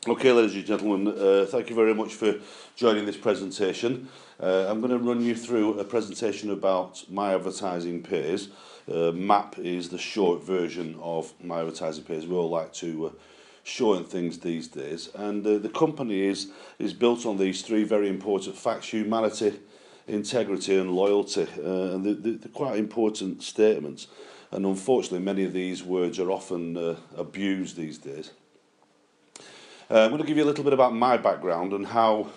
Okay, ladies and gentlemen, thank you very much for joining this presentation. I'm going to run you through a presentation about My Advertising Pays. MAP is the short version of My Advertising Pays. We all like to shorten things these days. And the company is built on these three very important facts: humanity, integrity and loyalty. And they're quite important statements. And unfortunately, many of these words are often abused these days. I'm going to give you a little bit about my background and how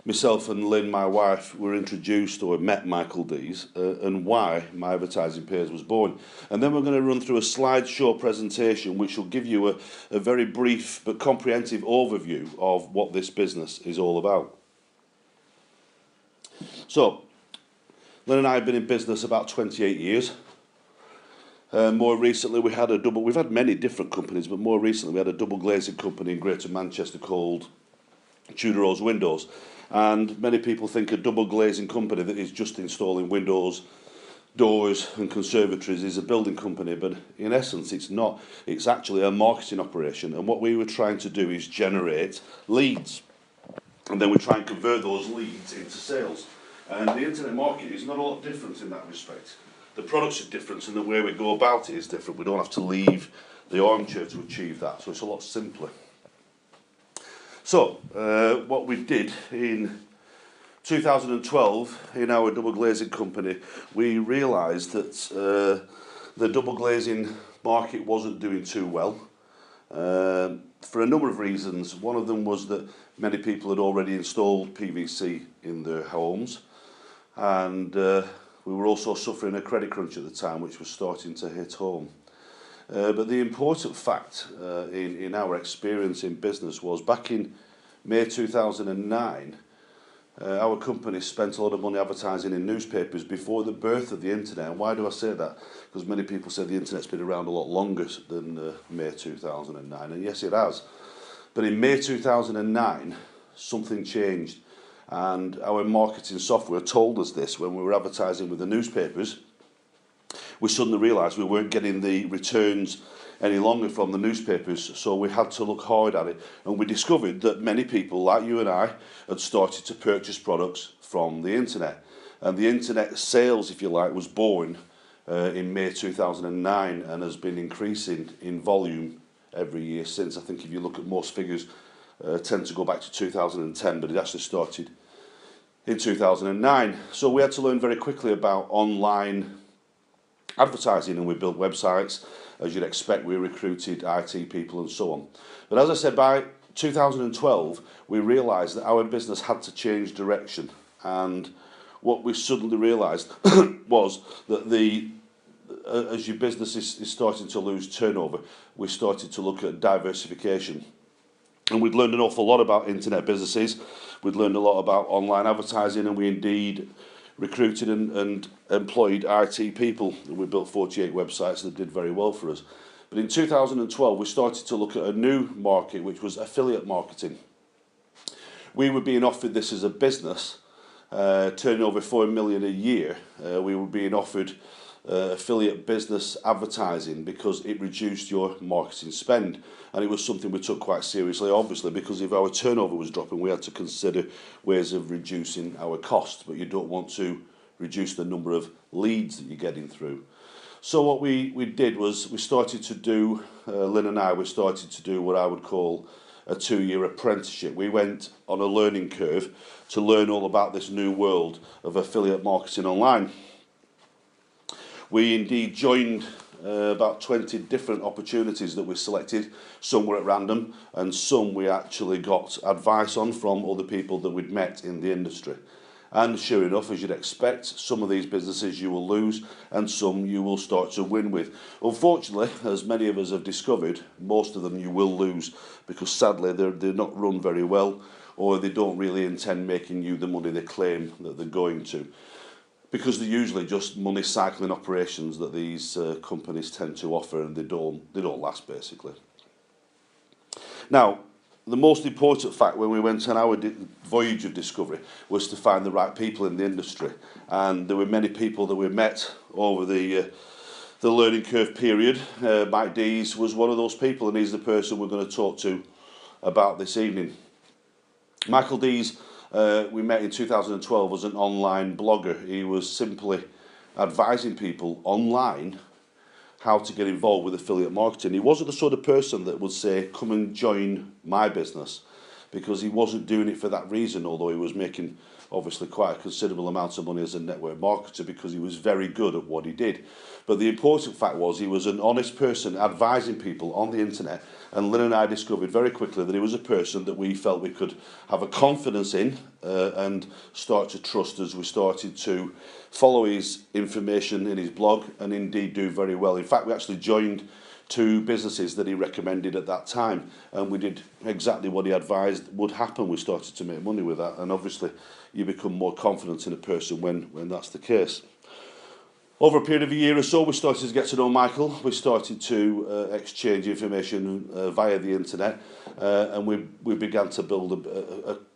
myself and Lynn, my wife, were introduced or met Michael Dees and why My Advertising Pays was born. And then we're going to run through a slideshow presentation which will give you a very brief but comprehensive overview of what this business is all about. So, Lynn and I have been in business about 28 years. More recently, we've had many different companies, but more recently we had a double glazing company in Greater Manchester called Tudor Rose Windows. And many people think a double glazing company that is just installing windows, doors and conservatories is a building company, but in essence it's not. It's actually a marketing operation, and what we were trying to do is generate leads. And then we try and convert those leads into sales. And the internet market is not a lot different in that respect. The products are different and the way we go about it is different. We don't have to leave the armchair to achieve that, so it's a lot simpler. So, what we did in 2012 in our double glazing company, we realised that the double glazing market wasn't doing too well for a number of reasons. One of them was that many people had already installed PVC in their homes, and we were also suffering a credit crunch at the time, which was starting to hit home. But the important fact in our experience in business was back in May 2009, our company spent a lot of money advertising in newspapers before the birth of the internet. And why do I say that? Because many people say the internet's been around a lot longer than May 2009, and yes, it has. But in May 2009, something changed. And our marketing software told us this when we were advertising with the newspapers. We suddenly realised we weren't getting the returns any longer from the newspapers, so we had to look hard at it. And we discovered that many people, like you and I, had started to purchase products from the internet. And the internet sales, if you like, was born in May 2009 and has been increasing in volume every year since. I think if you look at most figures, tend to go back to 2010, but it actually started in 2009. So we had to learn very quickly about online advertising, and we built websites. As you'd expect, we recruited IT people and so on. But as I said, by 2012, we realised that our business had to change direction. And what we suddenly realised was that as your business is starting to lose turnover, we started to look at diversification. And we'd learned an awful lot about internet businesses. We'd learned a lot about online advertising, and we indeed recruited and employed IT people. We built 48 websites that did very well for us. But in 2012, we started to look at a new market, which was affiliate marketing. We were being offered this as a business, turning over 4 million a year. We were being offered affiliate business advertising because it reduced your marketing spend, and it was something we took quite seriously, obviously, because if our turnover was dropping, we had to consider ways of reducing our costs, but you don't want to reduce the number of leads that you're getting through. So what we did was we started to do, Lynn and I, we started to do what I would call a 2-year apprenticeship. We went on a learning curve to learn all about this new world of affiliate marketing online. We indeed joined about 20 different opportunities that we selected. Some were at random, and some we actually got advice on from other people that we'd met in the industry. And sure enough, as you'd expect, some of these businesses you will lose and some you will start to win with. Unfortunately, as many of us have discovered, most of them you will lose because sadly they're not run very well, or they don't really intend making you the money they claim that they're going to. Because they're usually just money cycling operations that these companies tend to offer, and they don't last basically. Now, the most important fact when we went on our voyage of discovery was to find the right people in the industry, and there were many people that we met over the learning curve period. Mike Dees was one of those people, and he's the person we're going to talk to about this evening. Michael Dees, we met in 2012, was an online blogger. He was simply advising people online how to get involved with affiliate marketing. He wasn't the sort of person that would say, come and join my business, because he wasn't doing it for that reason, although he was making obviously quite a considerable amount of money as a network marketer because he was very good at what he did. But the important fact was he was an honest person advising people on the internet, and Lynn and I discovered very quickly that he was a person that we felt we could have a confidence in and start to trust as we started to follow his information in his blog and indeed do very well. In fact, we actually joined 2 businesses that he recommended at that time, and we did exactly what he advised would happen. We started to make money with that, and obviously you become more confident in a person when that's the case. Over a period of a year or so, we started to get to know Michael. We started to exchange information via the internet, and we began to build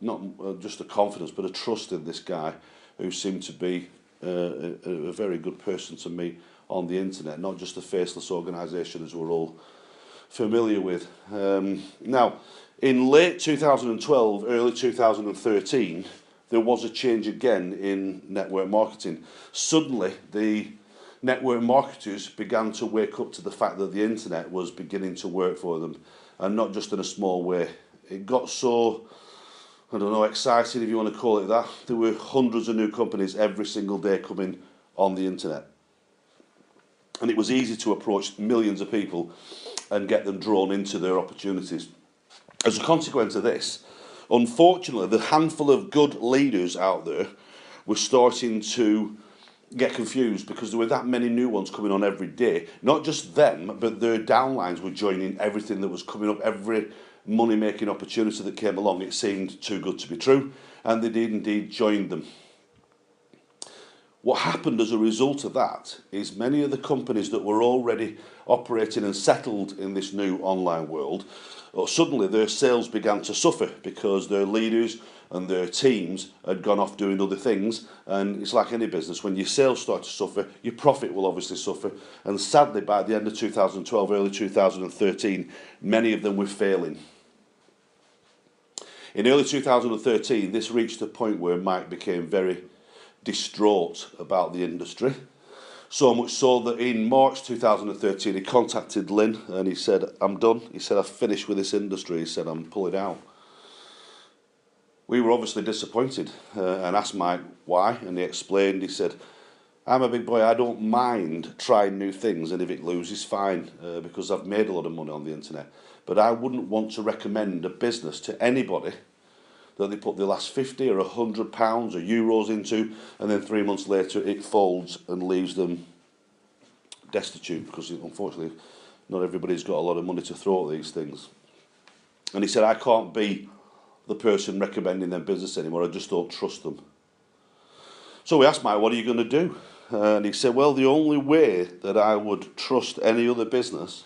not just a confidence but a trust in this guy, who seemed to be a very good person to meet on the internet, not just a faceless organisation as we're all familiar with. Now, in late 2012, early 2013, there was a change again in network marketing. Suddenly, the network marketers began to wake up to the fact that the internet was beginning to work for them, and not just in a small way. It got so, I don't know, exciting if you want to call it that. There were hundreds of new companies every single day coming on the internet. And it was easy to approach millions of people and get them drawn into their opportunities. As a consequence of this, unfortunately, the handful of good leaders out there were starting to get confused because there were that many new ones coming on every day. Not just them, but their downlines were joining everything that was coming up, every money-making opportunity that came along. It seemed too good to be true, and they did indeed join them. What happened as a result of that is many of the companies that were already operating and settled in this new online world, suddenly their sales began to suffer because their leaders and their teams had gone off doing other things. And it's like any business, when your sales start to suffer, your profit will obviously suffer. And sadly, by the end of 2012, early 2013, many of them were failing. In early 2013, this reached a point where Mike became very distraught about the industry. So much so that in March 2013 he contacted Lynn and he said, I'm done. He said, I've finished with this industry. He said, I'm pulling out. We were obviously disappointed and asked Mike why, and he explained. He said, I'm a big boy, I don't mind trying new things, and if it loses, fine, because I've made a lot of money on the internet. But I wouldn't want to recommend a business to anybody that they put the last 50 or £100 or euros into, and then 3 months later it folds and leaves them destitute, because unfortunately not everybody's got a lot of money to throw at these things. And he said, I can't be the person recommending them business anymore, I just don't trust them. So we asked Mike, what are you going to do? And he said, well, the only way that I would trust any other business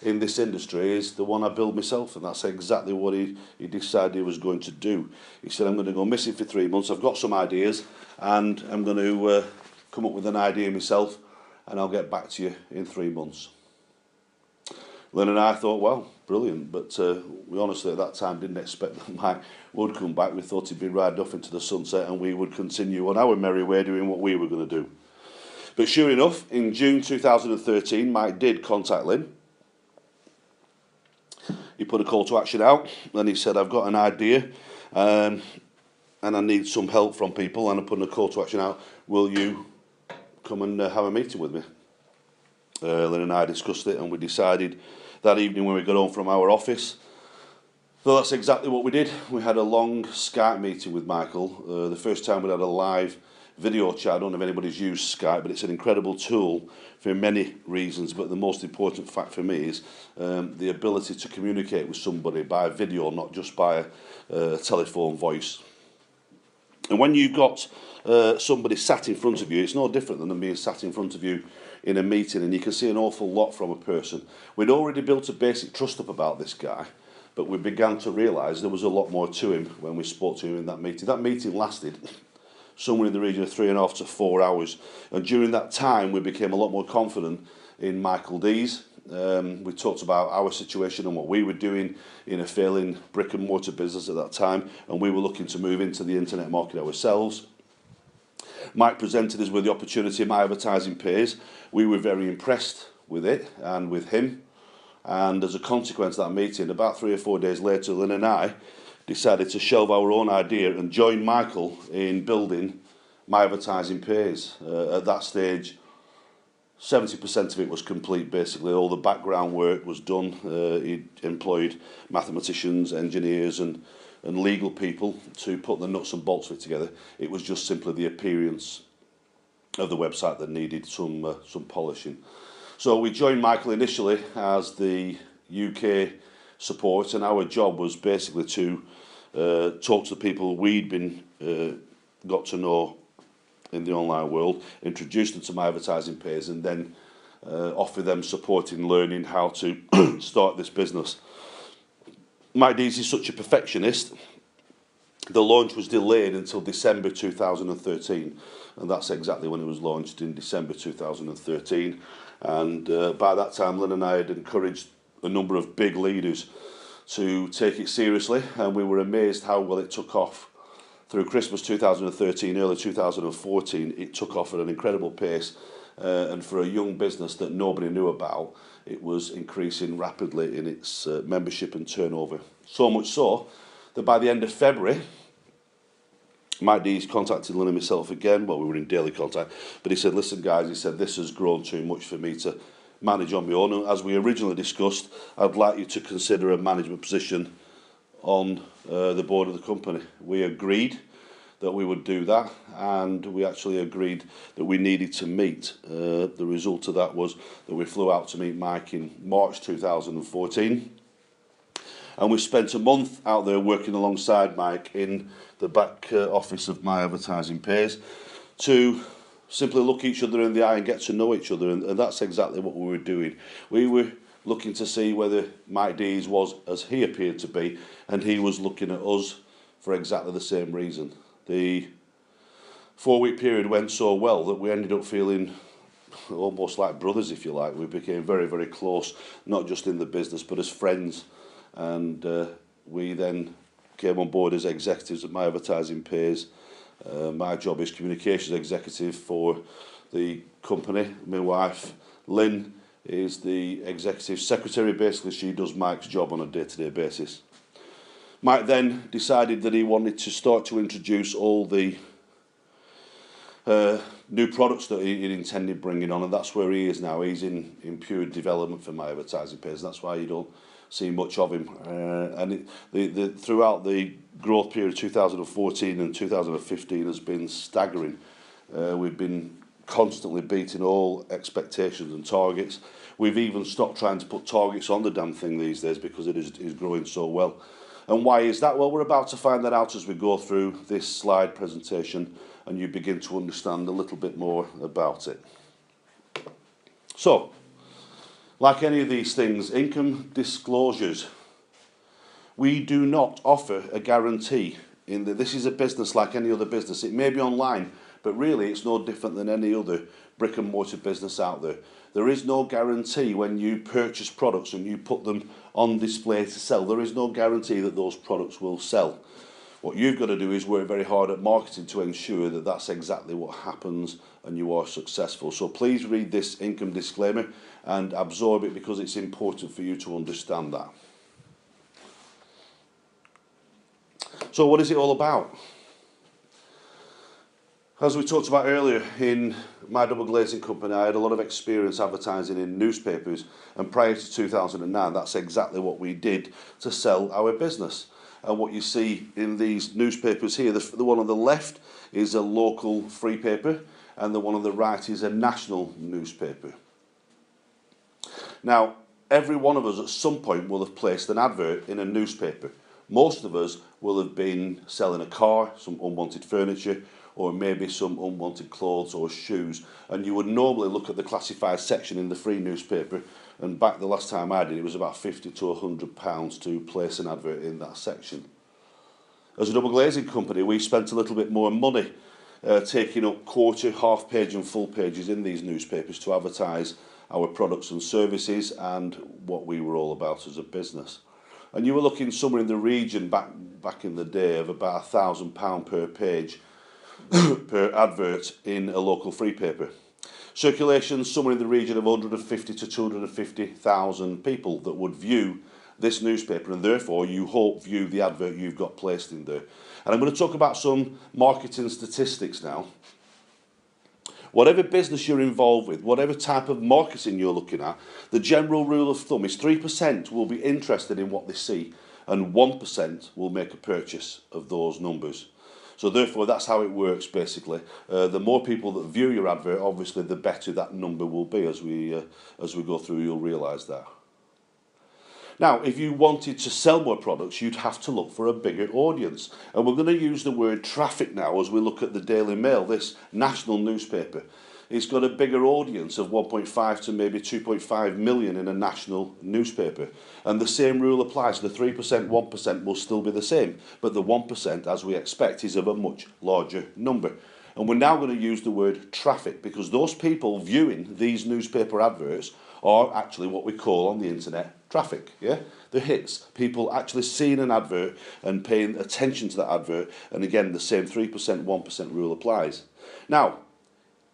in this industry is the one I build myself, and that's exactly what he decided he was going to do. He said, I'm going to go missing for 3 months, I've got some ideas, and I'm going to come up with an idea myself, and I'll get back to you in 3 months. Lynn and I thought, well, brilliant, but we honestly at that time didn't expect that Mike would come back. We thought he'd be riding off into the sunset and we would continue on our merry way doing what we were going to do. But sure enough, in June 2013, Mike did contact Lynn. He put a call to action out and he said, I've got an idea and I need some help from people, and I put a call to action out, will you come and have a meeting with me? Lynn and I discussed it and we decided that evening when we got home from our office. So that's exactly what we did. We had a long Skype meeting with Michael. The first time we had a live video chat. I don't know if anybody's used Skype, but it's an incredible tool for many reasons, but the most important fact for me is the ability to communicate with somebody by video, not just by a telephone voice. And when you've got somebody sat in front of you, it's no different than them being sat in front of you in a meeting, and you can see an awful lot from a person. We'd already built a basic trust up about this guy, but we began to realise there was a lot more to him when we spoke to him in that meeting. That meeting lasted somewhere in the region of 3.5 to 4 hours, and during that time we became a lot more confident in Michael Dees, We talked about our situation and what we were doing in a failing brick and mortar business at that time, and we were looking to move into the internet market ourselves. Mike presented us with the opportunity of My Advertising Pays. We were very impressed with it and with him, and as a consequence of that meeting, about 3 or 4 days later, Lynn and I decided to shelve our own idea and join Michael in building My Advertising Pays. At that stage, 70% of it was complete, basically. All the background work was done. He employed mathematicians, engineers and legal people to put the nuts and bolts of it together. It was just simply the appearance of the website that needed some polishing. So we joined Michael initially as the UK support, and our job was basically to talk to the people we'd been got to know in the online world, introduce them to My Advertising Pays, and then offer them support in learning how to start this business. Mike Dees is such a perfectionist. The launch was delayed until December 2013, and that's exactly when it was launched, in December 2013. And by that time, Lynn and I had encouraged a number of big leaders to take it seriously, and we were amazed how well it took off. Through Christmas 2013, early 2014, it took off at an incredible pace, and for a young business that nobody knew about, it was increasing rapidly in its membership and turnover. So much so that by the end of February, Mike Dees contacted Lynn and myself again. Well, we were in daily contact, but he said, listen guys, he said, this has grown too much for me to manage on my own. As we originally discussed, I'd like you to consider a management position on the board of the company. We agreed that we would do that, and we actually agreed that we needed to meet. The result of that was that we flew out to meet Mike in March 2014, and we spent a month out there working alongside Mike in the back office of My Advertising Pays to simply look each other in the eye and get to know each other, and that's exactly what we were doing. We were looking to see whether Mike Dees was as he appeared to be, and he was looking at us for exactly the same reason. The 4-week period went so well that we ended up feeling almost like brothers, if you like. We became very, very close, not just in the business, but as friends. And we then came on board as executives of My Advertising Pays. My job is communications executive for the company. My wife, Lynn, is the executive secretary. Basically, she does Mike's job on a day-to-day basis. Mike then decided that he wanted to start to introduce all the new products that he intended bringing on, and that's where he is now. He's in pure development for My Advertising Pays. That's why you don't see much of him. Throughout the growth period 2014 and 2015 has been staggering. We've been constantly beating all expectations and targets. We've even stopped trying to put targets on the damn thing these days because it is growing so well. And why is that? Well, we're about to find that out as we go through this slide presentation and you begin to understand a little bit more about it. So, like any of these things, income disclosures. We do not offer a guarantee in that this is a business like any other business. It may be online, but really it's no different than any other brick and mortar business out there. There is no guarantee when you purchase products and you put them on display to sell. There is no guarantee that those products will sell. What you've got to do is work very hard at marketing to ensure that that's exactly what happens and you are successful. So please read this income disclaimer and absorb it because it's important for you to understand that. So what is it all about? As we talked about earlier, in my double glazing company, I had a lot of experience advertising in newspapers, and prior to 2009, that's exactly what we did to sell our business. And what you see in these newspapers here, the one on the left is a local free paper, and the one on the right is a national newspaper. Now, every one of us at some point will have placed an advert in a newspaper. Most of us will have been selling a car, some unwanted furniture, or maybe some unwanted clothes or shoes, and you would normally look at the classified section in the free newspaper, and back the last time I did, it was about £50 to £100 to place an advert in that section. As a double glazing company, we spent a little bit more money taking up quarter, half page and full pages in these newspapers to advertise our products and services and what we were all about as a business. And you were looking somewhere in the region back in the day of about £1,000 per page per advert in a local free paper. Circulation somewhere in the region of 150 to 250,000 people that would view this newspaper, and therefore you hope view the advert you've got placed in there. And I'm going to talk about some marketing statistics now. Whatever business you're involved with, whatever type of marketing you're looking at, the general rule of thumb is 3% will be interested in what they see and 1% will make a purchase of those numbers. So therefore that's how it works basically. The more people that view your advert, obviously the better that number will be. As we go through, you'll realise that. Now, if you wanted to sell more products, you'd have to look for a bigger audience. And we're going to use the word traffic now as we look at the Daily Mail, this national newspaper. It's got a bigger audience of 1.5 to maybe 2.5 million in a national newspaper. And the same rule applies. The 3%, 1% will still be the same. But the 1%, as we expect, is of a much larger number. And we're now going to use the word traffic because those people viewing these newspaper adverts are actually what we call on the internet traffic. Yeah, the hits, people actually seeing an advert and paying attention to that advert. And again, the same 3%, 1% rule applies. Now,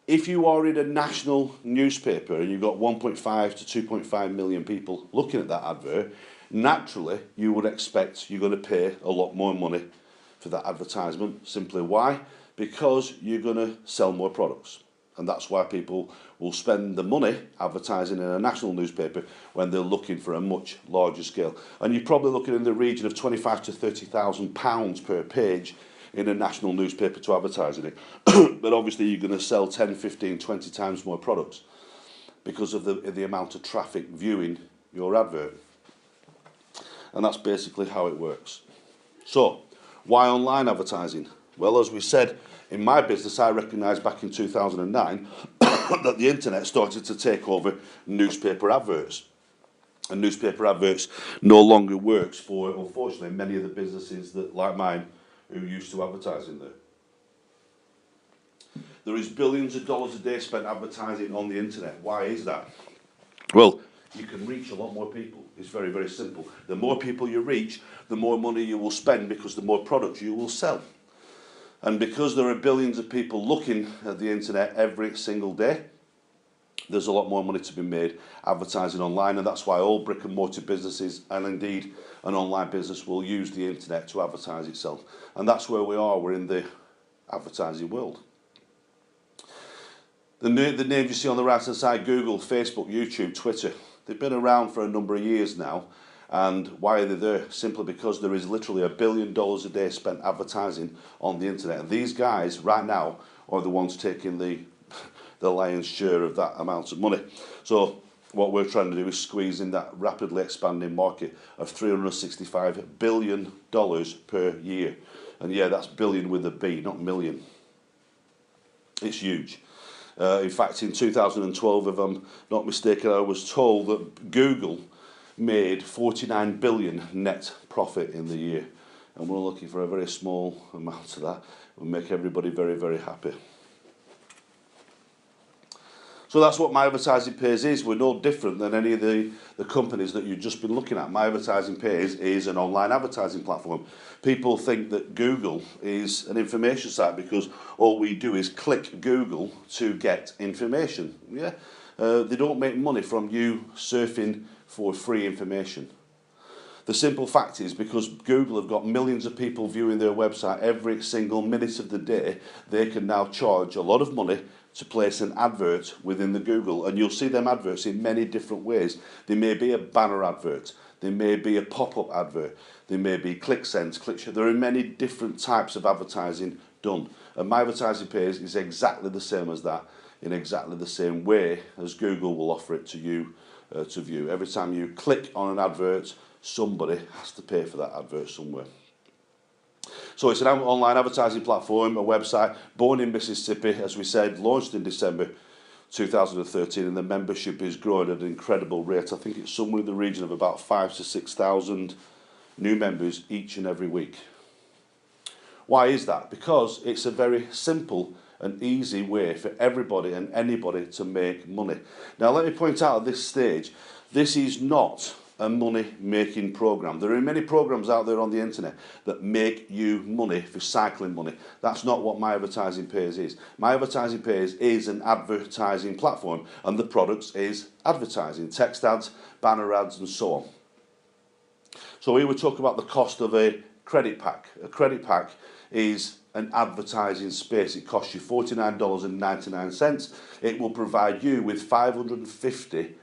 if you are in a national newspaper and you've got 1.5 to 2.5 million people looking at that advert, naturally you would expect you're going to pay a lot more money for that advertisement. Simply why? Because you're going to sell more products. And that's why people will spend the money advertising in a national newspaper when they're looking for a much larger scale. And you're probably looking in the region of £25,000 to £30,000 per page in a national newspaper to advertise in it. But obviously you're going to sell 10, 15, 20 times more products because of the amount of traffic viewing your advert. And that's basically how it works. So, why online advertising? Well, as we said, in my business, I recognised back in 2009 that the internet started to take over newspaper adverts. And newspaper adverts no longer works for, unfortunately, many of the businesses that, like mine, who used to advertise in there. There is billions of dollars a day spent advertising on the internet. Why is that? Well, you can reach a lot more people. It's very, very simple. The more people you reach, the more money you will spend because the more products you will sell. And because there are billions of people looking at the internet every single day, there's a lot more money to be made advertising online, and that's why all brick and mortar businesses and indeed an online business will use the internet to advertise itself. And that's where we are. We're in the advertising world. The names you see on the right hand side: Google, Facebook, YouTube, Twitter. They've been around for a number of years now. And why are they there? Simply because there is literally $1 billion a day spent advertising on the internet. And these guys right now are the ones taking the lion's share of that amount of money. So what we're trying to do is squeeze in that rapidly expanding market of $365 billion per year. And yeah, that's billion with a B, not million. It's huge. In fact, in 2012, if I'm not mistaken, I was told that Google made 49 billion net profit in the year. And we're looking for a very small amount of that. It will make everybody very, very happy. So that's what My Advertising Pays is. We're no different than any of the companies that you've just been looking at. My Advertising Pays is an online advertising platform. People think that Google is an information site because all we do is click Google to get information. Yeah, they don't make money from you surfing for free information. The simple fact is, because Google have got millions of people viewing their website every single minute of the day, they can now charge a lot of money to place an advert within the Google. And you'll see them adverts in many different ways. They may be a banner advert, they may be a pop-up advert, they may be ClickSense, ClickShare. There are many different types of advertising done. And My Advertising Pays is exactly the same as that, in exactly the same way as Google will offer it to you to view. Every time you click on an advert, somebody has to pay for that advert somewhere. So it's an online advertising platform, a website, born in Mississippi, as we said, launched in December 2013, and the membership is growing at an incredible rate. I think it's somewhere in the region of about 5,000 to 6,000 new members each and every week. Why is that? Because it's a very simple an easy way for everybody and anybody to make money. Now let me point out at this stage, this is not a money-making program. There are many programs out there on the internet that make you money for cycling money. That's not what My Advertising Pays is. My Advertising Pays is an advertising platform, and the products is advertising, text ads, banner ads, and so on. So here we talk about the cost of a credit pack. A credit pack is an advertising space. It costs you $49.99. It will provide you with 550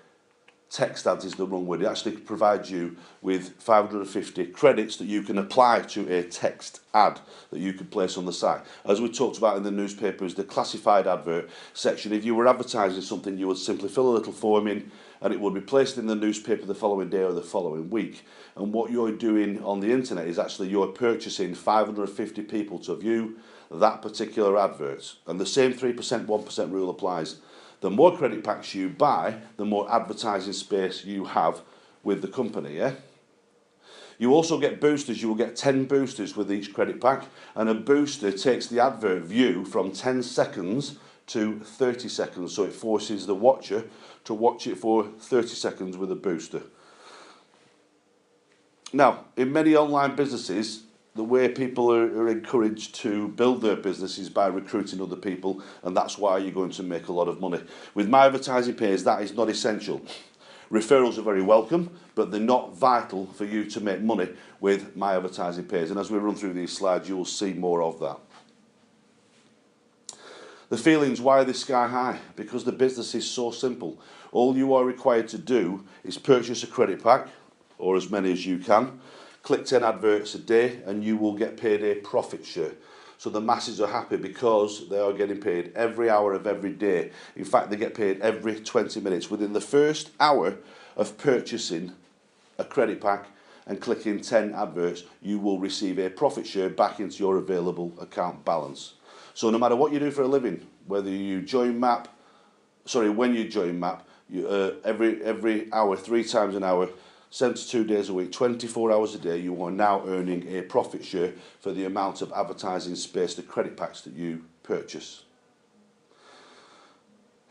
text ads is the wrong word. It actually provides you with 550 credits that you can apply to a text ad that you can place on the site. As we talked about in the newspapers, the classified advert section, if you were advertising something, you would simply fill a little form in and it would be placed in the newspaper the following day or the following week. And what you're doing on the internet is actually you're purchasing 550 people to view that particular advert. And the same 3%, 1% rule applies. The more credit packs you buy, the more advertising space you have with the company, yeah? You also get boosters. You will get 10 boosters with each credit pack, and a booster takes the advert view from 10 seconds to 30 seconds, so it forces the watcher to watch it for 30 seconds with a booster. Now, in many online businesses, the way people are encouraged to build their business is by recruiting other people, and that's why you're going to make a lot of money. With My Advertising Pays, that is not essential. Referrals are very welcome, but they're not vital for you to make money with My Advertising Pays. And as we run through these slides, you will see more of that. The feelings, why are they sky high? Because the business is so simple. All you are required to do is purchase a credit pack, or as many as you can, click 10 adverts a day, and you will get paid a profit share. So the masses are happy because they are getting paid every hour of every day. In fact, they get paid every 20 minutes. Within the first hour of purchasing a credit pack and clicking 10 adverts, you will receive a profit share back into your available account balance. So no matter what you do for a living, whether you join MAP, when you join MAP, every hour, 3 times an hour, 72 days a week, 24 hours a day, you are now earning a profit share for the amount of advertising space, the credit packs that you purchase.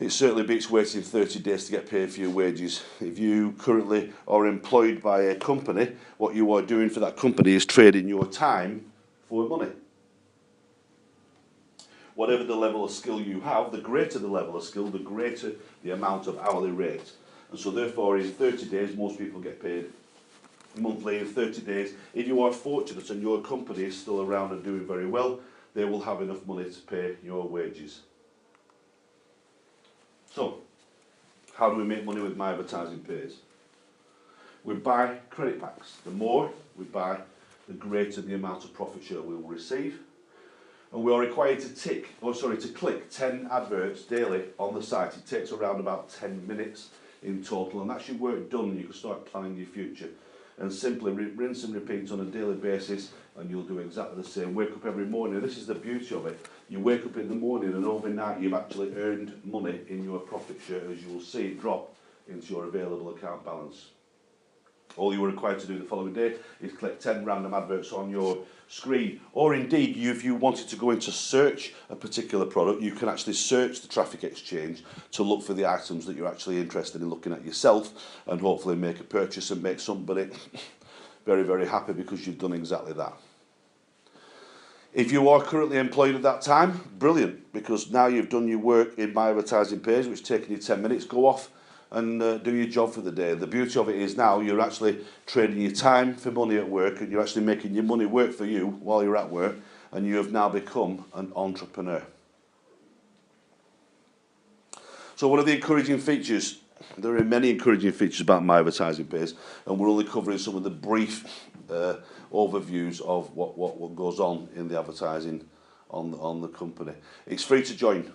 It certainly beats waiting 30 days to get paid for your wages. If you currently are employed by a company, what you are doing for that company is trading your time for money. Whatever the level of skill you have, the greater the level of skill, the greater the amount of hourly rate. And so therefore in 30 days most people get paid monthly. In 30 days, if you are fortunate and your company is still around and doing very well, they will have enough money to pay your wages. So, how do we make money with My Advertising Pays? We buy credit packs. The more we buy, the greater the amount of profit share we will receive. And we are required to click 10 adverts daily on the site. It takes around about 10 minutes in total, and that's your work done, and you can start planning your future. And simply rinse and repeat on a daily basis, and you'll do exactly the same. Wake up every morning. This is the beauty of it. You wake up in the morning, and overnight you've actually earned money in your profit share, as you will see it drop into your available account balance. All you are required to do the following day is click 10 random adverts on your screen. Or indeed, if you wanted to go into search a particular product, you can actually search the Traffic Exchange to look for the items that you're actually interested in looking at yourself, and hopefully make a purchase and make somebody very, very happy because you've done exactly that. If you are currently employed at that time, brilliant, because now you've done your work in My Advertising Pays, which is taking you 10 minutes, go off and do your job for the day. The beauty of it is now you're actually trading your time for money at work, and you're actually making your money work for you while you're at work, and you have now become an entrepreneur. So what are the encouraging features? There are many encouraging features about My Advertising Pays, and we're only covering some of the brief overviews of what goes on in the advertising on the company. It's free to join.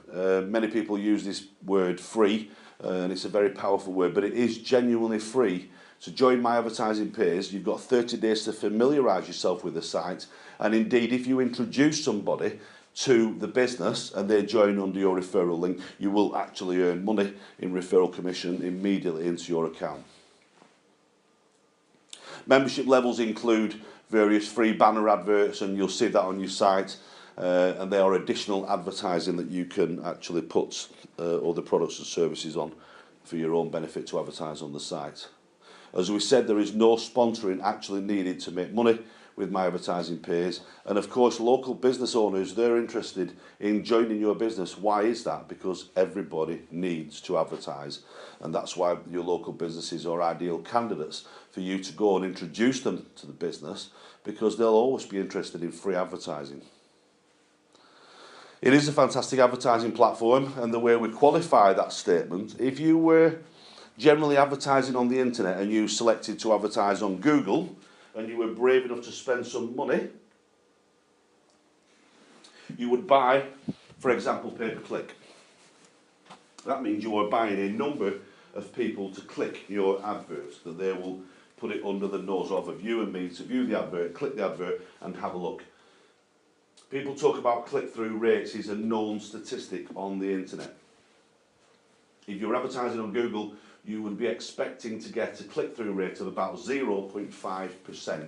Many people use this word free, and it's a very powerful word, but it is genuinely free. To join My Advertising Pays, you've got 30 days to familiarise yourself with the site, and indeed if you introduce somebody to the business and they join under your referral link, you will actually earn money in referral commission immediately into your account. Membership levels include various free banner adverts, and you'll see that on your site. and they are additional advertising that you can actually put other products and services on for your own benefit to advertise on the site. As we said, there is no sponsoring actually needed to make money with My Advertising Pays. And of course, local business owners, they're interested in joining your business. Why is that? Because everybody needs to advertise. And that's why your local businesses are ideal candidates for you to go and introduce them to the business, because they'll always be interested in free advertising. It is a fantastic advertising platform, and the way we qualify that statement, if you were generally advertising on the internet and you selected to advertise on Google, and you were brave enough to spend some money, you would buy, for example, pay-per-click. That means you are buying a number of people to click your advert, that they will put it under the nose of you and me to view the advert, click the advert and have a look. People talk about click-through rates. Is a known statistic on the internet. If you're advertising on Google, you would be expecting to get a click-through rate of about 0.5%.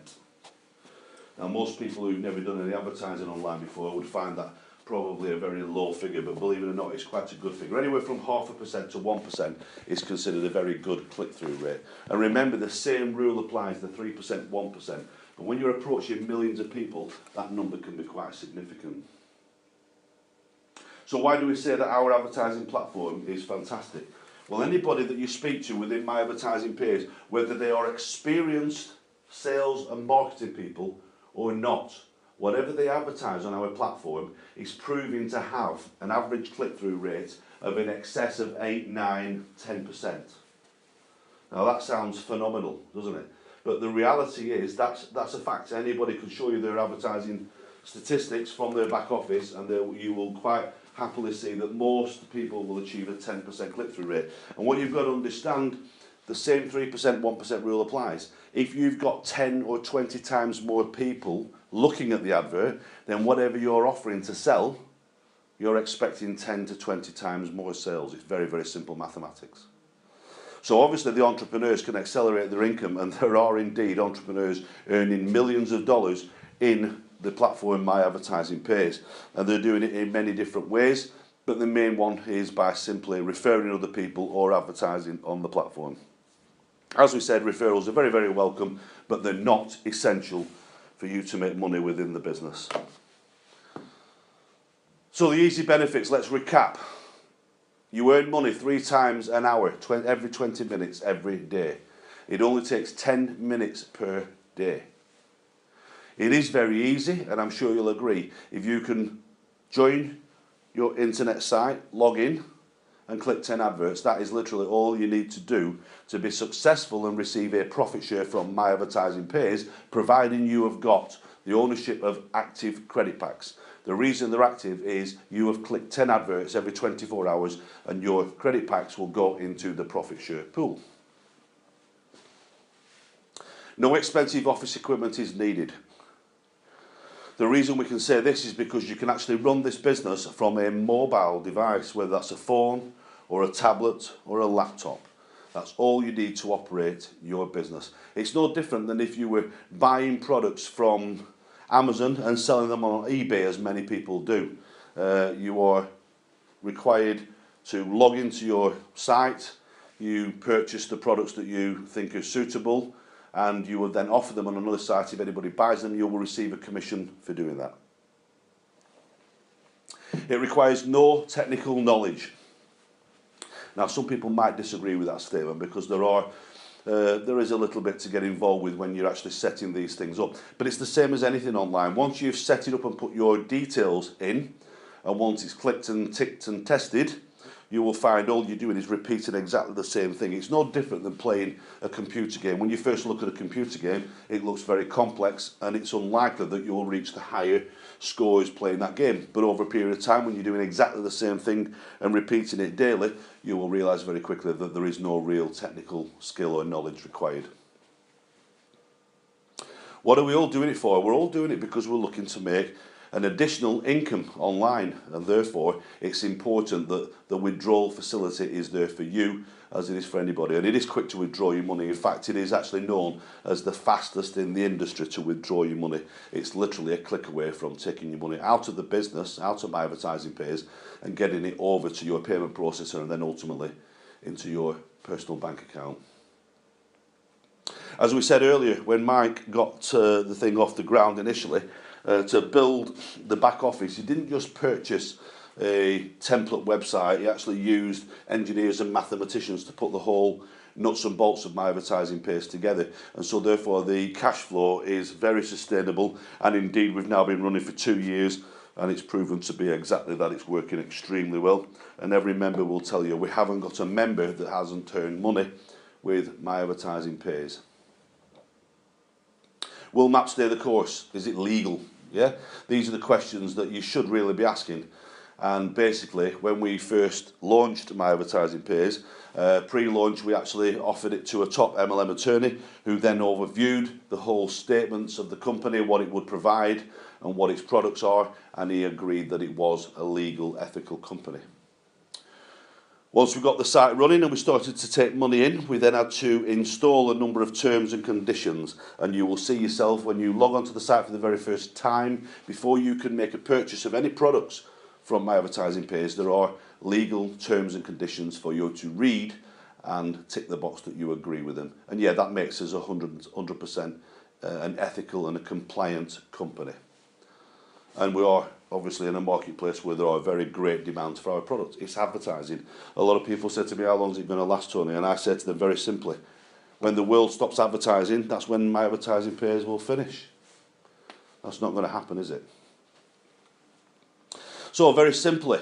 Now, most people who've never done any advertising online before would find that probably a very low figure, but believe it or not, it's quite a good figure. Anywhere from 0.5% to 1% is considered a very good click-through rate. And remember, the same rule applies to 3%, 1%. But when you're approaching millions of people, that number can be quite significant. So why do we say that our advertising platform is fantastic? Well, anybody that you speak to within My Advertising Pays, whether they are experienced sales and marketing people or not, whatever they advertise on our platform is proving to have an average click-through rate of in excess of 8, 9, 10%. Now that sounds phenomenal, doesn't it? But the reality is that's a fact. Anybody can show you their advertising statistics from their back office, and you will quite happily see that most people will achieve a 10% click-through rate. And what you've got to understand, the same 3%, 1% rule applies. If you've got 10 or 20 times more people looking at the advert, then whatever you're offering to sell, you're expecting 10 to 20 times more sales. It's very, very simple mathematics. So obviously the entrepreneurs can accelerate their income, and there are indeed entrepreneurs earning millions of dollars in the platform My Advertising Pays, and they're doing it in many different ways, but the main one is by simply referring other people or advertising on the platform. As we said, referrals are very, very welcome, but they're not essential for you to make money within the business. So the easy benefits, let's recap. You earn money 3 times an hour, every 20 minutes, every day. It only takes 10 minutes per day. It is very easy, and I'm sure you'll agree. If you can join your internet site, log in, and click 10 adverts, that is literally all you need to do to be successful and receive a profit share from My Advertising Pays, providing you have got the ownership of active credit packs. The reason they're active is you have clicked 10 adverts every 24 hours, and your credit packs will go into the profit share pool. No expensive office equipment is needed. The reason we can say this is because you can actually run this business from a mobile device, whether that's a phone or a tablet or a laptop. That's all you need to operate your business. It's no different than if you were buying products from Amazon and selling them on eBay, as many people do. You are required to log into your site, you purchase the products that you think are suitable, and you will then offer them on another site. If anybody buys them, you will receive a commission for doing that. It requires no technical knowledge. Now, some people might disagree with that statement, because there is a little bit to get involved with when you're actually setting these things up. But it's the same as anything online. Once you've set it up and put your details in, and once it's clicked and ticked and tested, you will find all you're doing is repeating exactly the same thing. It's no different than playing a computer game. When you first look at a computer game, it looks very complex, and it's unlikely that you'll reach the higher scores playing that game. But over a period of time, when you're doing exactly the same thing and repeating it daily, you will realise very quickly that there is no real technical skill or knowledge required. What are we all doing it for? We're all doing it because we're looking to make an additional income online, and therefore it's important that the withdrawal facility is there for you as it is for anybody, and it is quick to withdraw your money. In fact, it is actually known as the fastest in the industry to withdraw your money. It's literally a click away from taking your money out of the business, out of My Advertising Pays, and getting it over to your payment processor and then ultimately into your personal bank account. As we said earlier, when Mike got the thing off the ground initially, to build the back office, he didn't just purchase a template website. He actually used engineers and mathematicians to put the whole nuts and bolts of My Advertising Pays together, and so therefore the cash flow is very sustainable, and indeed we've now been running for 2 years and it's proven to be exactly that. It's working extremely well, and every member will tell you we haven't got a member that hasn't earned money with My Advertising Pays. Will MAP stay the course? Is it legal? Yeah, these are the questions that you should really be asking. And basically, when we first launched My Advertising Pays, pre-launch, we actually offered it to a top MLM attorney who then overviewed the whole statements of the company, what it would provide and what its products are, and he agreed that it was a legal, ethical company. Once we got the site running and we started to take money in, we then had to install a number of terms and conditions, and you will see yourself when you log onto the site for the very first time, before you can make a purchase of any products from My Advertising Pays, there are legal terms and conditions for you to read and tick the box that you agree with them. And yeah, that makes us 100% an ethical and a compliant company. And we are obviously in a marketplace where there are very great demands for our products. It's advertising. A lot of people say to me, how long is it going to last, Tony? And I say to them very simply, when the world stops advertising, that's when My Advertising Pays will finish. That's not going to happen, is it? So very simply,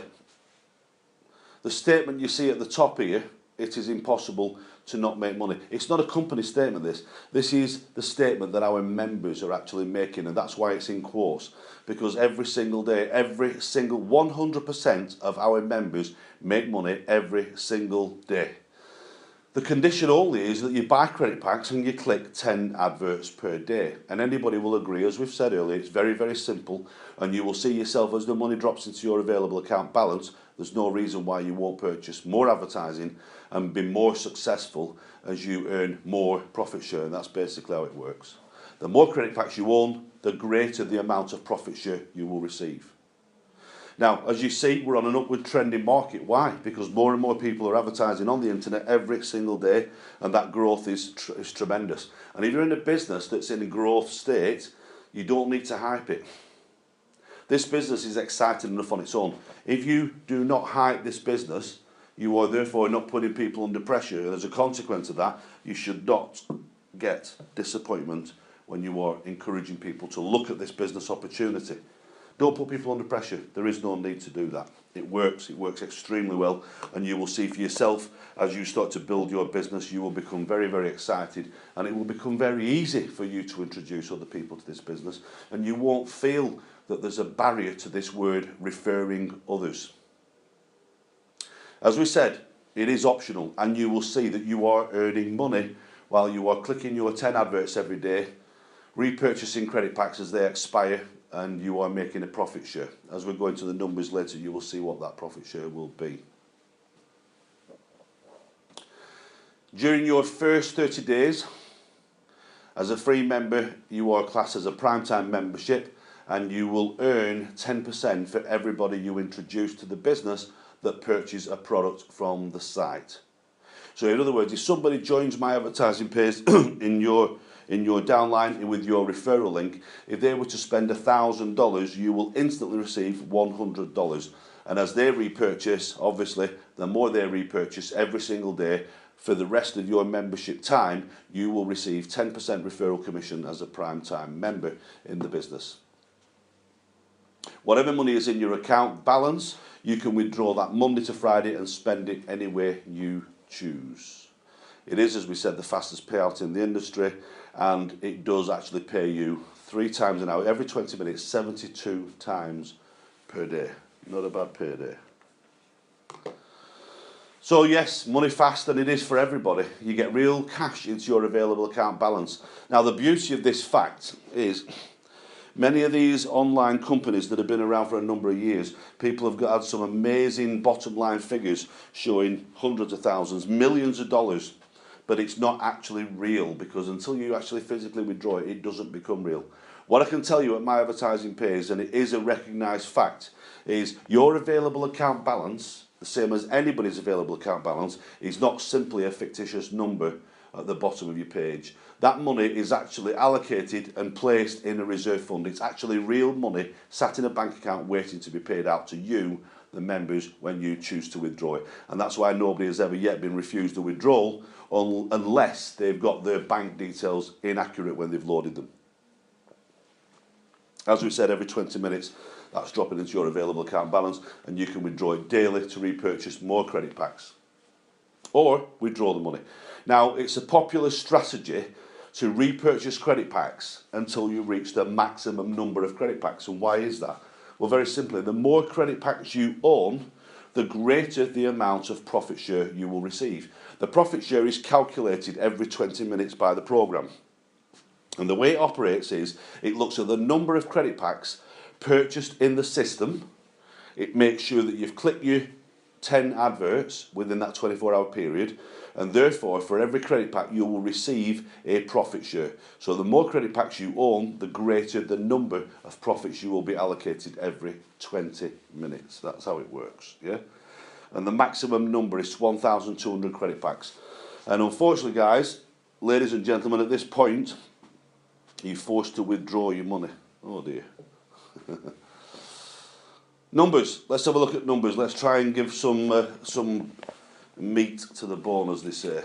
the statement you see at the top here, it is impossible to not make money. It's not a company statement, this. This is the statement that our members are actually making, and that's why it's in quotes. Because every single day, every single 100% of our members make money every single day. The condition only is that you buy credit packs and you click 10 adverts per day. And anybody will agree, as we've said earlier, it's very, very simple. And you will see yourself as the money drops into your available account balance. There's no reason why you won't purchase more advertising and be more successful as you earn more profit share. And that's basically how it works. The more credit packs you own, the greater the amount of profit share you will receive. Now, as you see, we're on an upward trending market. Why? Because more and more people are advertising on the internet every single day, and that growth is tremendous. And if you're in a business that's in a growth state, you don't need to hype it. This business is exciting enough on its own. If you do not hype this business, you are therefore not putting people under pressure. And as a consequence of that, you should not get disappointment when you are encouraging people to look at this business opportunity. Don't put people under pressure. There is no need to do that. It works extremely well, and you will see for yourself as you start to build your business, you will become very, very excited, and it will become very easy for you to introduce other people to this business, and you won't feel that there's a barrier to this word referring others. As we said, it is optional, and you will see that you are earning money while you are clicking your 10 adverts every day, repurchasing credit packs as they expire, and you are making a profit share. As we go into the numbers later, you will see what that profit share will be. During your first 30 days, as a free member, you are classed as a primetime membership, and you will earn 10% for everybody you introduce to the business that purchases a product from the site. So in other words, if somebody joins My Advertising Pays in your downline with your referral link, if they were to spend $1,000, you will instantly receive $100. And as they repurchase, obviously, the more they repurchase every single day, for the rest of your membership time, you will receive 10% referral commission as a prime-time member in the business. Whatever money is in your account balance, you can withdraw that Monday to Friday and spend it anywhere you choose. It is, as we said, the fastest payout in the industry, and it does actually pay you 3 times an hour, every 20 minutes, 72 times per day. Not a bad payday. So yes, money fast, and it is for everybody. You get real cash into your available account balance. Now the beauty of this fact is, Many of these online companies that have been around for a number of years, people have had some amazing bottom line figures showing hundreds of thousands, millions of dollars, but it's not actually real, because until you actually physically withdraw it, it doesn't become real. What I can tell you at My Advertising Pays, and it is a recognised fact, is your available account balance, the same as anybody's available account balance, is not simply a fictitious number at the bottom of your page. That money is actually allocated and placed in a reserve fund. It's actually real money sat in a bank account waiting to be paid out to you, the members, when you choose to withdraw it. And that's why nobody has ever yet been refused a withdrawal unless they've got their bank details inaccurate when they've loaded them. As we said, every 20 minutes, that's dropping into your available account balance, and you can withdraw it daily to repurchase more credit packs or withdraw the money. Now, it's a popular strategy to repurchase credit packs until you reach the maximum number of credit packs. And why is that? Well, very simply, the more credit packs you own, the greater the amount of profit share you will receive. The profit share is calculated every 20 minutes by the programme. And the way it operates is, it looks at the number of credit packs purchased in the system. It makes sure that you've clicked your 10 adverts within that 24-hour period, and therefore for every credit pack you will receive a profit share. So the more credit packs you own, the greater the number of profits you will be allocated every 20 minutes. That's how it works, yeah? And the maximum number is 1,200 credit packs. And unfortunately, guys, ladies and gentlemen, at this point, you're forced to withdraw your money. Oh dear. Numbers. Let's have a look at numbers. Let's try and give some meat to the bone, as they say.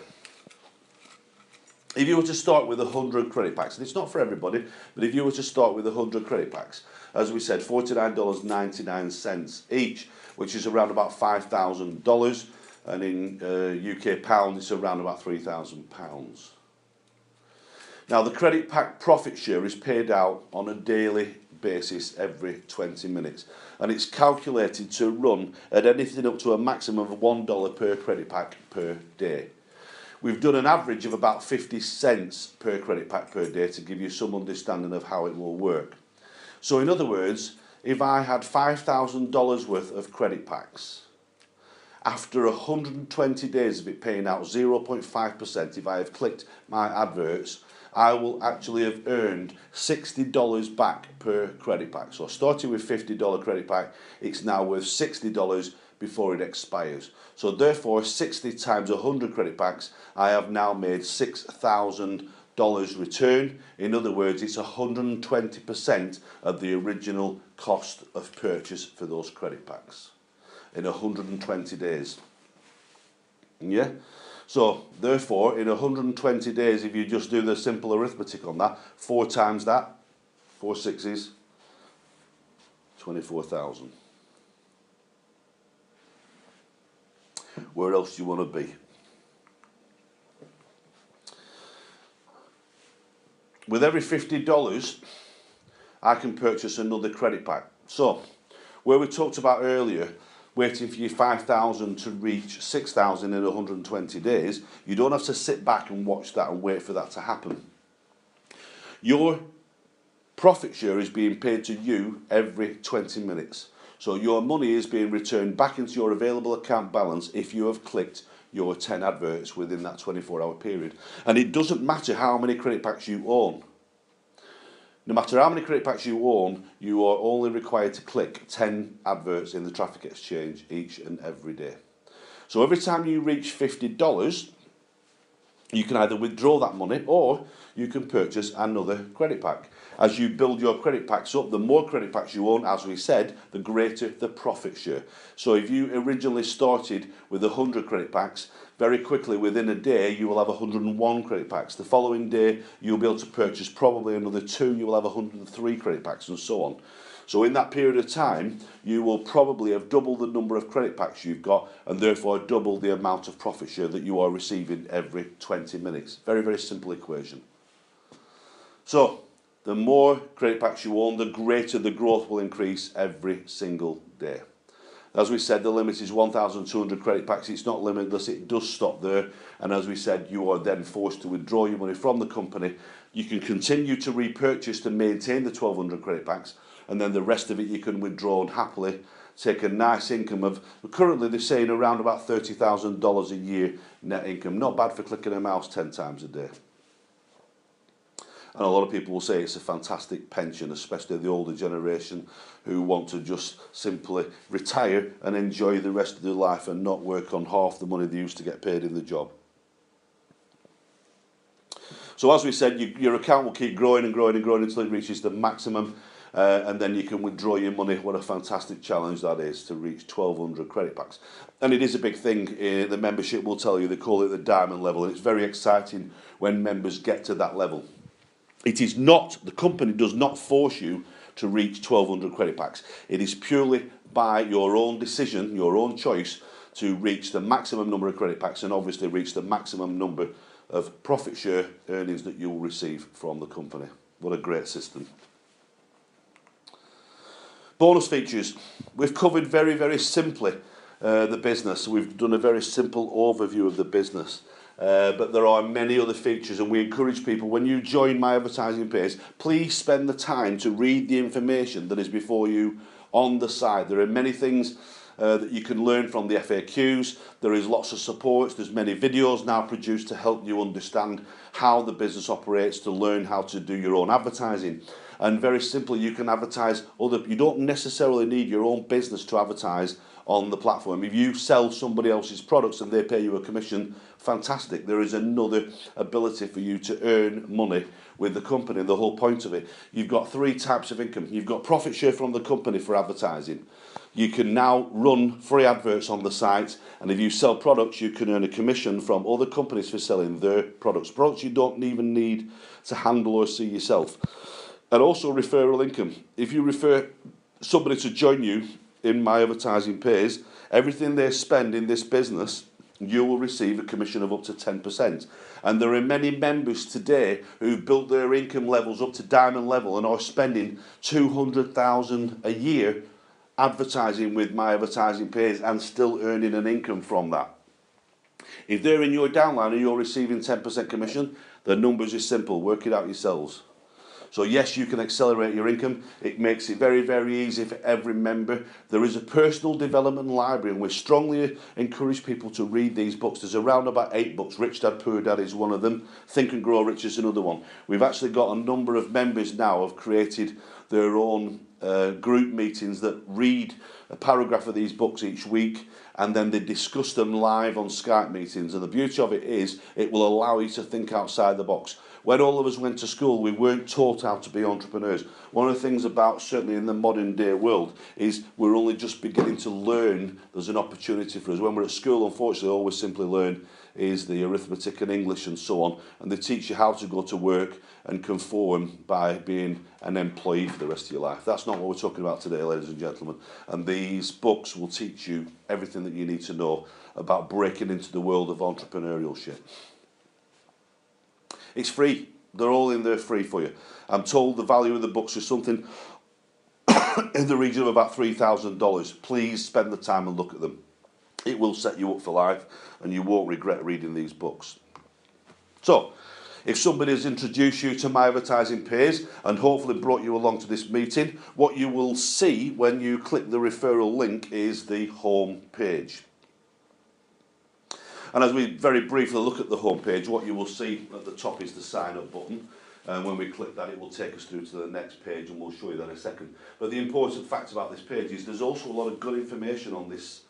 If you were to start with 100 credit packs, and it's not for everybody, but if you were to start with 100 credit packs, as we said, $49.99 each, which is around about $5,000, and in UK pound, it's around about £3,000. Now, the credit pack profit share is paid out on a daily basis every 20 minutes, and it's calculated to run at anything up to a maximum of $1 per credit pack per day. We've done an average of about 50 cents per credit pack per day to give you some understanding of how it will work. So in other words, if I had $5,000 worth of credit packs, after 120 days of it paying out 0.5%, if I have clicked my adverts, I will actually have earned $60 back per credit pack. So starting with $50 credit pack, it's now worth $60 before it expires. So therefore, 60 times 100 credit packs, I have now made $6,000 return. In other words, it's 120% of the original cost of purchase for those credit packs in 120 days. Yeah? So, therefore, in 120 days, if you just do the simple arithmetic on that, 4 times that, 4 sixes, 24,000. Where else do you want to be? With every $50, I can purchase another credit pack. So, where we talked about earlier, waiting for your 5,000 to reach 6,000 in 120 days, you don't have to sit back and watch that and wait for that to happen. Your profit share is being paid to you every 20 minutes. So your money is being returned back into your available account balance if you have clicked your 10 adverts within that 24-hour period. And it doesn't matter how many credit packs you own. No matter how many credit packs you own, you are only required to click 10 adverts in the Traffic Exchange each and every day. So every time you reach $50, you can either withdraw that money or you can purchase another credit pack. As you build your credit packs up, the more credit packs you own, as we said, the greater the profit share. So if you originally started with 100 credit packs, very quickly within a day you will have 101 credit packs. The following day you'll be able to purchase probably another 2, you will have 103 credit packs, and so on. So in that period of time, you will probably have doubled the number of credit packs you've got, and therefore double the amount of profit share that you are receiving every 20 minutes. Very, very simple equation. So, the more credit packs you own, the greater the growth will increase every single day. As we said, the limit is 1,200 credit packs. It's not limitless, it does stop there. And as we said, you are then forced to withdraw your money from the company. You can continue to repurchase to maintain the 1,200 credit packs, and then the rest of it you can withdraw and happily take a nice income of, currently they're saying around about $30,000 a year net income. Not bad for clicking a mouse 10 times a day. And a lot of people will say it's a fantastic pension, especially the older generation who want to just simply retire and enjoy the rest of their life and not work on half the money they used to get paid in the job. So as we said, your account will keep growing and growing and growing until it reaches the maximum, and then you can withdraw your money. What a fantastic challenge that is, to reach 1,200 credit packs. And it is a big thing. The membership will tell you, they call it the diamond level, and it's very exciting when members get to that level. It is not, the company does not force you to reach 1,200 credit packs. It is purely by your own decision, your own choice, to reach the maximum number of credit packs and obviously reach the maximum number of profit share earnings that you will receive from the company. What a great system. Bonus features. We've covered very, very simply the business. We've done a very simple overview of the business. But there are many other features, and we encourage people, when you join My Advertising Pays, please spend the time to read the information that is before you on the site. There are many things that you can learn from the FAQs. There is lots of supports. There's many videos now produced to help you understand how the business operates, to learn how to do your own advertising. And very simply, you can advertise you don't necessarily need your own business to advertise on the platform. If you sell somebody else's products and they pay you a commission, fantastic. There is another ability for you to earn money with the company. The whole point of it, you've got 3 types of income. You've got profit share from the company for advertising. You can now run free adverts on the site, and if you sell products, you can earn a commission from other companies for selling their products you don't even need to handle or see yourself. And also referral income. If you refer somebody to join you in My Advertising Pays, everything they spend in this business, you will receive a commission of up to 10%. And there are many members today who've built their income levels up to diamond level and are spending $200,000 a year advertising with My Advertising Pays and still earning an income from that. If they're in your downline and you're receiving 10% commission, the numbers are simple. Work it out yourselves. So yes, you can accelerate your income. It makes it very, very easy for every member. There is a personal development library, and we strongly encourage people to read these books. There's around about 8 books. Rich Dad, Poor Dad is one of them. Think and Grow Rich is another one. We've actually got a number of members now who have created their own group meetings that read a paragraph of these books each week, and then they discuss them live on Skype meetings. And the beauty of it is it will allow you to think outside the box. When all of us went to school, we weren't taught how to be entrepreneurs. One of the things about, certainly in the modern day world, is we're only just beginning to learn there's an opportunity for us. When we're at school, unfortunately, all we simply learn is the arithmetic and English and so on. And they teach you how to go to work and conform by being an employee for the rest of your life. That's not what we're talking about today, ladies and gentlemen. And these books will teach you everything that you need to know about breaking into the world of entrepreneurship. It's free. They're all in there free for you. I'm told the value of the books is something in the region of about $3,000. Please spend the time and look at them. It will set you up for life, and you won't regret reading these books. So, if somebody has introduced you to My Advertising Pays and hopefully brought you along to this meeting, what you will see when you click the referral link is the home page. And as we very briefly look at the home page, what you will see at the top is the sign up button. And when we click that, it will take us through to the next page, and we'll show you that in a second. But the important fact about this page is there's also a lot of good information on this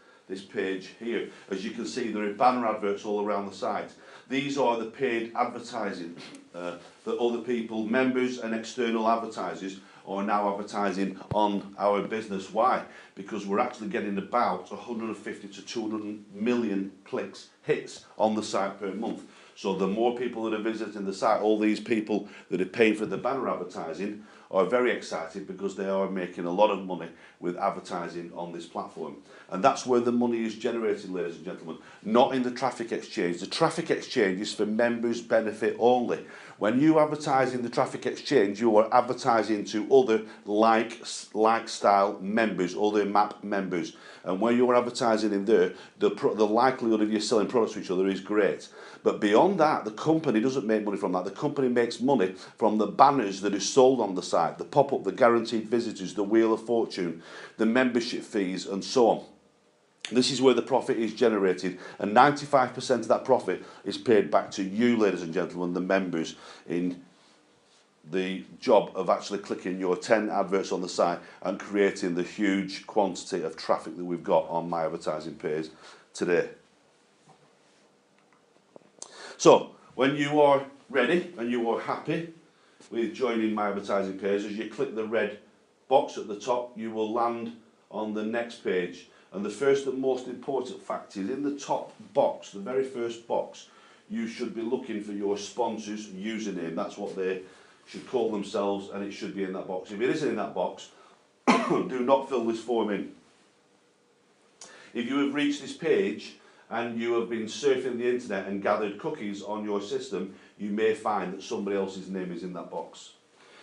page here. As you can see, there are banner adverts all around the site. These are the paid advertising that other people, members and external advertisers, are now advertising on our business. Why? Because we're actually getting about 150 to 200 million clicks, hits on the site per month. So the more people that are visiting the site, all these people that are paying for the banner advertising are very excited because they are making a lot of money with advertising on this platform. And that's where the money is generated, ladies and gentlemen, not in the traffic exchange. The traffic exchange is for members' benefit only. When you advertise in the Traffic Exchange, you are advertising to other like-style members, other MAP members. And when you're advertising in there, the likelihood of you selling products to each other is great. But beyond that, the company doesn't make money from that. The company makes money from the banners that are sold on the site, the pop-up, the guaranteed visitors, the Wheel of Fortune, the membership fees, and so on. This is where the profit is generated, and 95% of that profit is paid back to you, ladies and gentlemen, the members, in the job of actually clicking your 10 adverts on the site and creating the huge quantity of traffic that we've got on My Advertising page today. So, when you are ready and you are happy with joining My Advertising page, as you click the red box at the top, you will land on the next page. And the first and most important fact is in the top box, the very first box, you should be looking for your sponsor's username. That's what they should call themselves, and it should be in that box. If it isn't in that box, do not fill this form in. If you have reached this page and you have been surfing the internet and gathered cookies on your system, you may find that somebody else's name is in that box.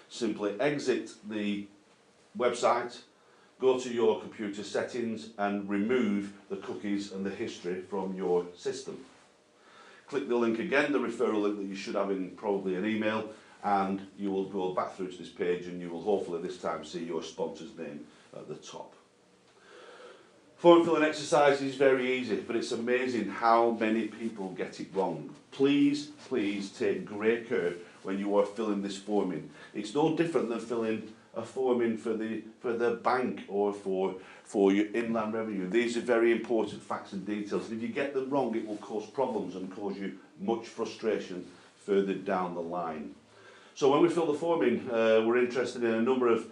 Simply exit the website, go to your computer settings and remove the cookies and the history from your system. Click the link again, the referral link that you should have in probably an email, and you will go back through to this page and you will hopefully this time see your sponsor's name at the top. Form filling exercise is very easy, but it's amazing how many people get it wrong. Please take great care when you are filling this form in. It's no different than filling a form in for the bank or for your inland revenue. These are very important facts and details. And if you get them wrong, it will cause problems and cause you much frustration further down the line. So when we fill the form in, we're interested in a number of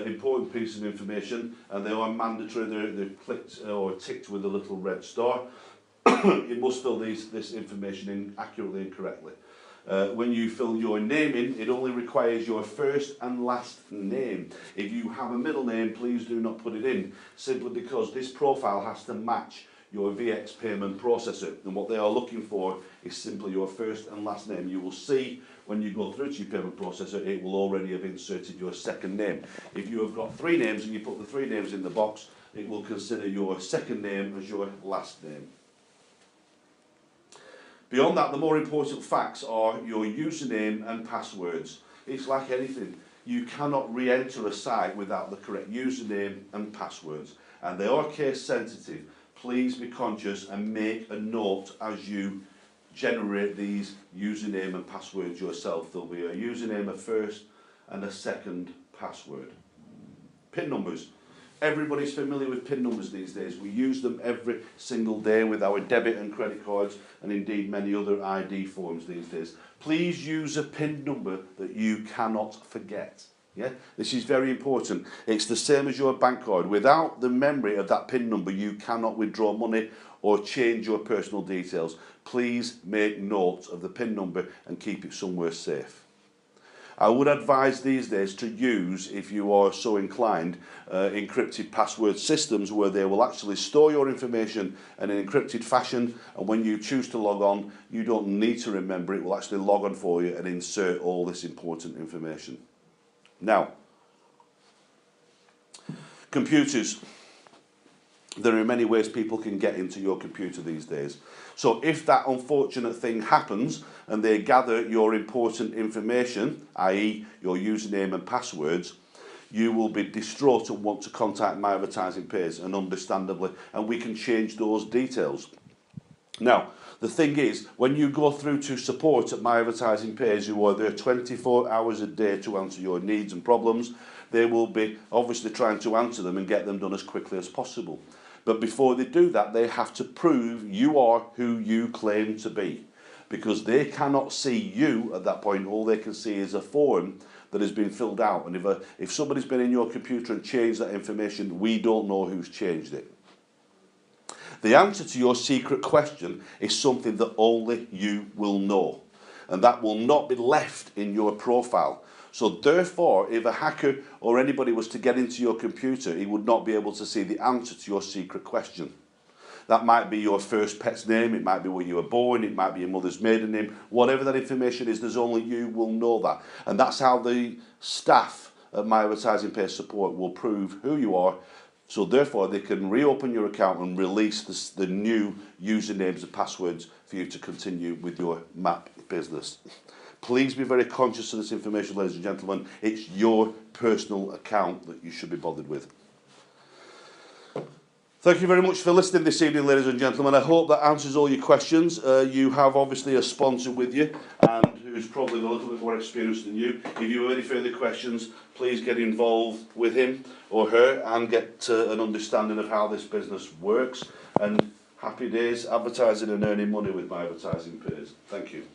important pieces of information, and they are mandatory. They're clicked or ticked with a little red star. You must fill this information in accurately and correctly. When you fill your name in, it only requires your first and last name. If you have a middle name, please do not put it in, simply because this profile has to match your VX payment processor, and what they are looking for is simply your first and last name. You will see when you go through to your payment processor, it will already have inserted your second name. If you have got three names and you put the three names in the box, it will consider your second name as your last name. Beyond that, the more important facts are your username and passwords. It's like anything. You cannot re-enter a site without the correct username and passwords, and they are case sensitive. Please be conscious and make a note as you generate these username and passwords yourself. There'll be a username, a first and a second password. PIN numbers. Everybody's familiar with PIN numbers these days. We use them every single day with our debit and credit cards, and indeed many other ID forms these days. Please use a PIN number that you cannot forget. Yeah? This is very important. It's the same as your bank card. Without the memory of that PIN number, you cannot withdraw money or change your personal details. Please make note of the PIN number and keep it somewhere safe. I would advise these days to use, if you are so inclined, encrypted password systems where they will actually store your information in an encrypted fashion, and when you choose to log on, you don't need to remember it. It will actually log on for you and insert all this important information. Now, computers. There are many ways people can get into your computer these days. So if that unfortunate thing happens and they gather your important information, i.e. your username and passwords, you will be distraught and want to contact My Advertising page, and understandably, and we can change those details. Now, the thing is, when you go through to support at My Advertising page, who are there 24 hours a day to answer your needs and problems, they will be obviously trying to answer them and get them done as quickly as possible. But before they do that, they have to prove you are who you claim to be, because they cannot see you at that point. All they can see is a form that has been filled out, and if somebody's been in your computer and changed that information, we don't know who's changed it. The answer to your secret question is something that only you will know, and that will not be left in your profile. So therefore, if a hacker or anybody was to get into your computer, he would not be able to see the answer to your secret question. That might be your first pet's name, it might be where you were born, it might be your mother's maiden name. Whatever that information is, there's only you will know that. And that's how the staff at My Advertising Pays Support will prove who you are. So therefore, they can reopen your account and release the new usernames and passwords for you to continue with your MAP business. Please be very conscious of this information, ladies and gentlemen. It's your personal account that you should be bothered with. Thank you very much for listening this evening, ladies and gentlemen. I hope that answers all your questions. You have obviously a sponsor with you, and who's probably a little bit more experienced than you. If you have any further questions, please get involved with him or her and get an understanding of how this business works. And happy days advertising and earning money with My Advertising Pays. Thank you.